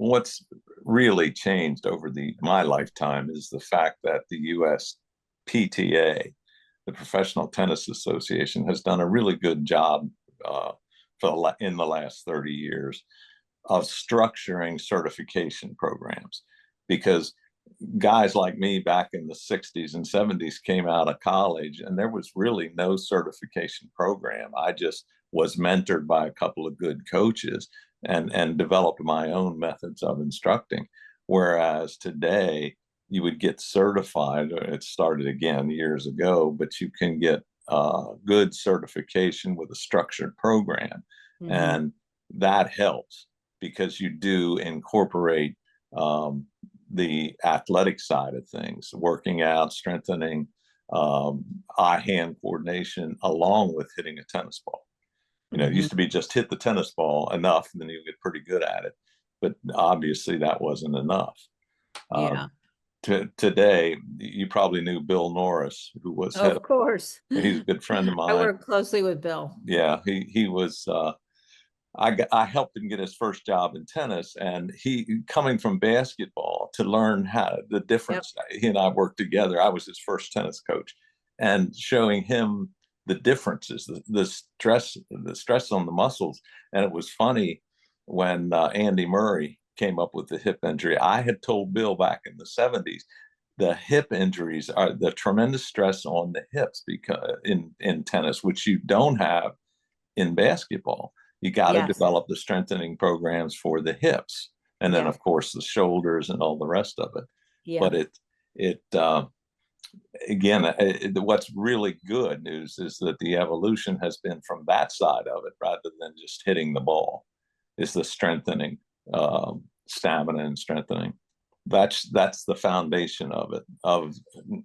What's really changed over my lifetime is the fact that the USPTA, the Professional Tennis Association, has done a really good job in the last 30 years of structuring certification programs, because guys like me back in the 60s and 70s came out of college and there was really no certification program. I just was mentored by a couple of good coaches and developed my own methods of instructing. Whereas today, you would get certified. It started again years ago, but you can get good certification with a structured program. Mm-hmm. And that helps because you do incorporate the athletic side of things, working out, strengthening, eye-hand coordination, along with hitting a tennis ball. It used to be just hit the tennis ball enough, and then you get pretty good at it. But obviously, that wasn't enough. Yeah. Today, you probably knew Bill Norris, who was of course. He's a good friend of mine. I work closely with Bill. Yeah, he was. I helped him get his first job in tennis, and he, coming from basketball, to learn how the difference. Yep. He and I worked together. I was his first tennis coach, and showing him the differences, the stress on the muscles. And it was funny when Andy Murray came up with the hip injury. I had told Bill back in the 70s, the hip injuries are the tremendous stress on the hips because in tennis, which you don't have in basketball. You got to develop the strengthening programs for the hips, and then of course the shoulders and all the rest of it. Yeah. But what's really good news is that the evolution has been from that side of it, rather than just hitting the ball, is the strengthening, stamina and strengthening. That's the foundation of it, of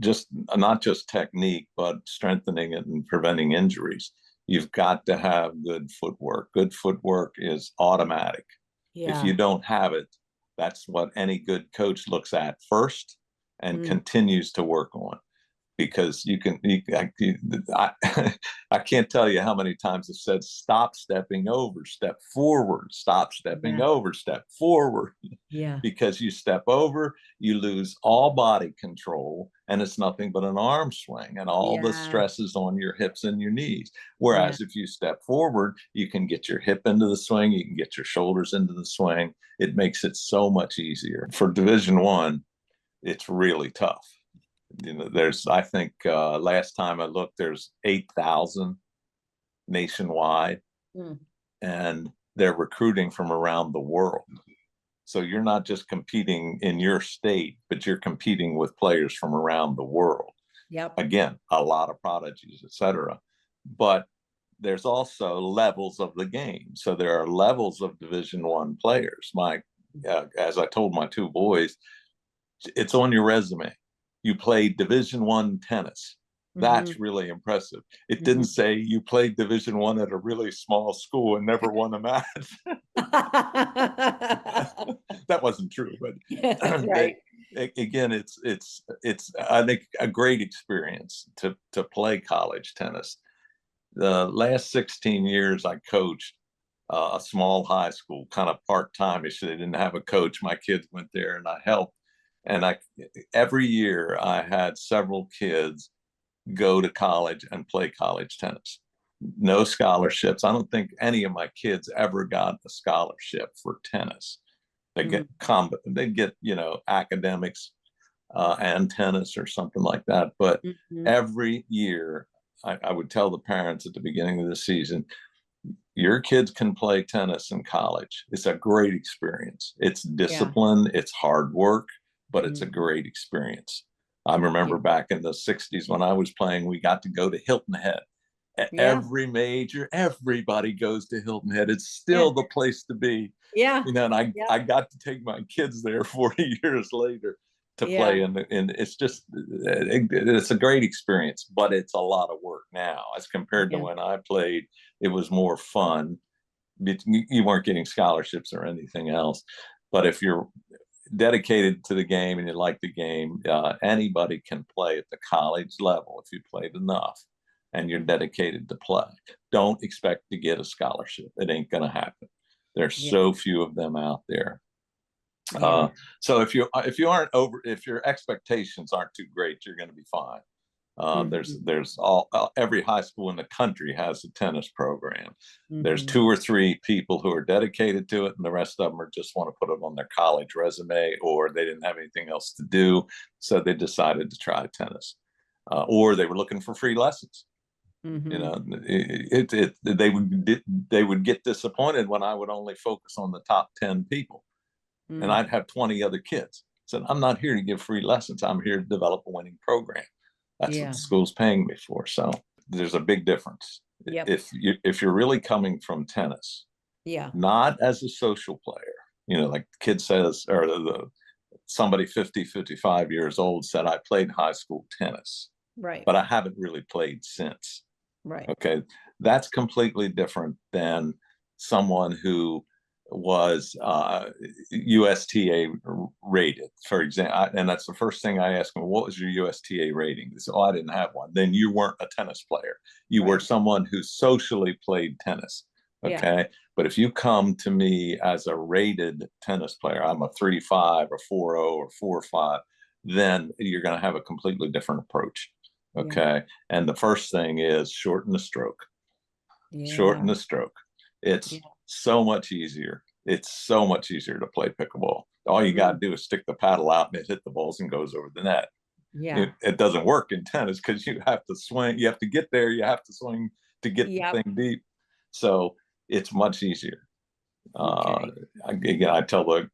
just not just technique, but strengthening it and preventing injuries. You've got to have good footwork. Good footwork is automatic. Yeah. If you don't have it, that's what any good coach looks at first and continues to work on. Because I can't tell you how many times I've said, stop stepping over, step forward, stop stepping over, step forward. Yeah. Because you step over, you lose all body control, and it's nothing but an arm swing, and all the stress is on your hips and your knees. Whereas if you step forward, you can get your hip into the swing, you can get your shoulders into the swing. It makes it so much easier. For Division I, it's really tough. There's, I think, last time I looked, there's 8,000 nationwide, and they're recruiting from around the world. So you're not just competing in your state, but you're competing with players from around the world. Yep. Again, a lot of prodigies, etc. But there's also levels of the game. So there are levels of Division I players. As I told my two boys, it's on your resume. You played Division I tennis. That's really impressive. It didn't say you played Division I at a really small school and never won a match. That wasn't true, but right. Again, it's I think a great experience to play college tennis. The last 16 years, I coached a small high school, kind of part-time-ish. They didn't have a coach. My kids went there, and I helped. And every year I had several kids go to college and play college tennis. No scholarships. I don't think any of my kids ever got a scholarship for tennis. They get academics and tennis or something like that. But every year I would tell the parents at the beginning of the season, your kids can play tennis in college. It's a great experience. It's discipline. It's hard work. But it's a great experience. I remember back in the 60s when I was playing, we got to go to Hilton Head. Every major, everybody goes to Hilton Head. It's still the place to be. Yeah. And I got to take my kids there 40 years later to play. And it's just, it's a great experience, but it's a lot of work now. As compared to when I played, it was more fun. You weren't getting scholarships or anything else. But if you're dedicated to the game and you like the game, anybody can play at the college level if you played enough and you're dedicated to play. Don't expect to get a scholarship. It ain't going to happen. There's so few of them out there. Uh, so if you aren't over, if your expectations aren't too great, you're going to be fine. There's every high school in the country has a tennis program. There's 2 or 3 people who are dedicated to it, and the rest of them are just want to put it on their college resume, or they didn't have anything else to do, so they decided to try tennis, or they were looking for free lessons. You know, they would get disappointed when I would only focus on the top 10 people, and I'd have 20 other kids. So I'm not here to give free lessons. I'm here to develop a winning program. That's what the school's paying me for. So there's a big difference. If you're really coming from tennis, not as a social player, you know, like the kid says, or somebody 50, 55 years old said, I played high school tennis, but I haven't really played since. Okay. That's completely different than someone who was USTA rated, for example. And that's the first thing I asked them, what was your USTA rating? They said, oh, I didn't have one. Then you weren't a tennis player. You were someone who socially played tennis. Okay. But if you come to me as a rated tennis player, I'm a 3.5 or 4.0 or 4.5, then you're going to have a completely different approach. Okay. And the first thing is shorten the stroke. Shorten the stroke. It's so much easier. It's so much easier to play pickleball. All you got to do is stick the paddle out and it hit the balls and goes over the net. It doesn't work in tennis because you have to swing. You have to get there. You have to swing to get the thing deep. So it's much easier. Again, I tell a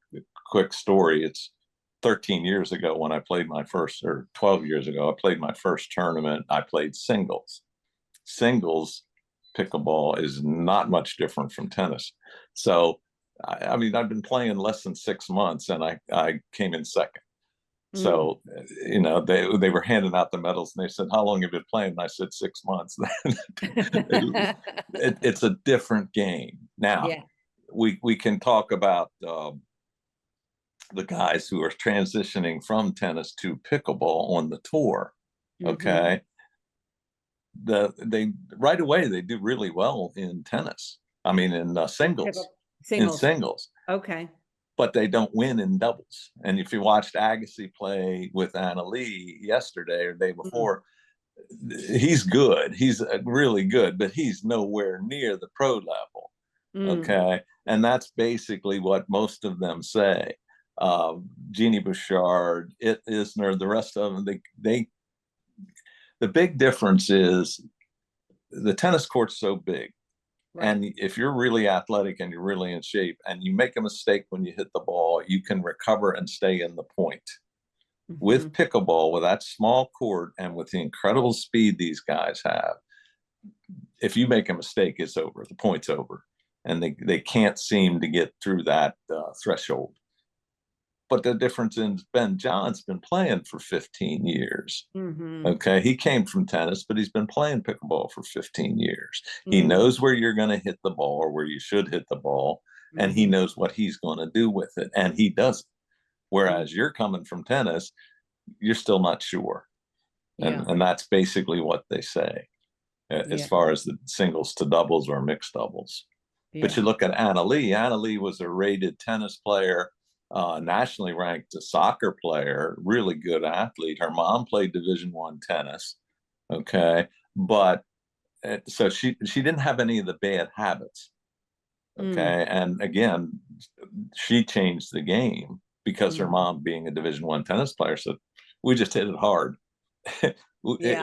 quick story. It's 13 years ago when I played my first, or 12 years ago, I played my first tournament. I played singles. Singles pickleball is not much different from tennis. So, I mean, I've been playing less than 6 months and I came in second. So, you know, they were handing out the medals and they said, how long have you been playing? And I said, 6 months. It's a different game. Now, we can talk about the guys who are transitioning from tennis to pickleball on the tour. Okay. They right away, they do really well in tennis. I mean, in singles. In singles. Okay. But they don't win in doubles. And if you watched Agassi play with Leigh yesterday or the day before, he's good. He's really good, but he's nowhere near the pro level. Okay. And that's basically what most of them say. Jeannie Bouchard, Isner, the rest of them, the big difference is the tennis court's so big. And if you're really athletic and you're really in shape and you make a mistake when you hit the ball, you can recover and stay in the point. With pickleball, with that small court and with the incredible speed these guys have, if you make a mistake, it's over. The point's over. And they can't seem to get through that threshold. But the difference is Ben John's been playing for 15 years. Okay. He came from tennis, but he's been playing pickleball for 15 years. He knows where you're going to hit the ball or where you should hit the ball. And he knows what he's going to do with it. And he does it. Whereas you're coming from tennis, you're still not sure. And that's basically what they say as far as the singles to doubles or mixed doubles. But you look at Leigh. Leigh was a rated tennis player. Nationally ranked soccer player, really good athlete. Her mom played Division I tennis. Okay. But so she didn't have any of the bad habits. Okay. And again, she changed the game because her mom, being a Division I tennis player, said, we just hit it hard.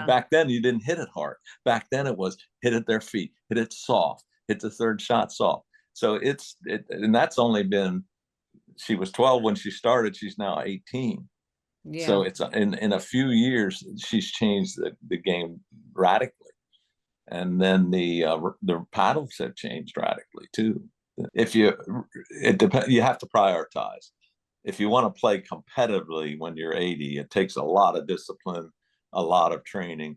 Back then, you didn't hit it hard. Back then, it was hit at their feet, hit it soft, hit the third shot soft. So and that's only been, she was 12 when she started. She's now 18. So it's in a few years, she's changed the game radically. And then the paddles have changed radically too. You have to prioritize. If you want to play competitively when you're 80, it takes a lot of discipline, a lot of training.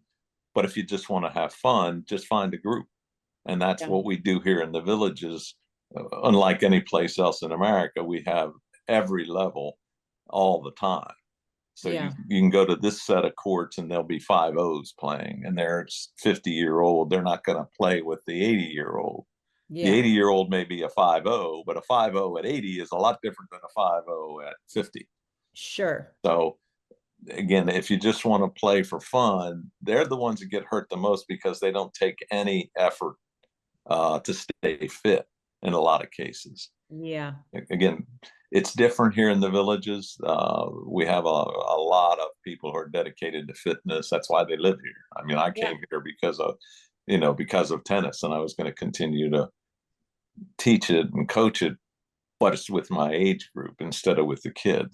But if you just want to have fun, just find a group. And that's what we do here in the villages. Unlike any place else in America, we have every level all the time. So you can go to this set of courts and there'll be 5-0s playing, and they're 50-year-old. They're not going to play with the 80-year-old. The 80-year-old may be a 5-0, but a 5-0 at 80 is a lot different than a 5-0 at 50. Sure. So again, if you just want to play for fun, they're the ones that get hurt the most because they don't take any effort to stay fit in a lot of cases. Yeah. Again, it's different here in the villages. We have a lot of people who are dedicated to fitness. That's why they live here. I mean, I came here because of tennis, and I was going to continue to teach it and coach it, but it's with my age group instead of with the kids.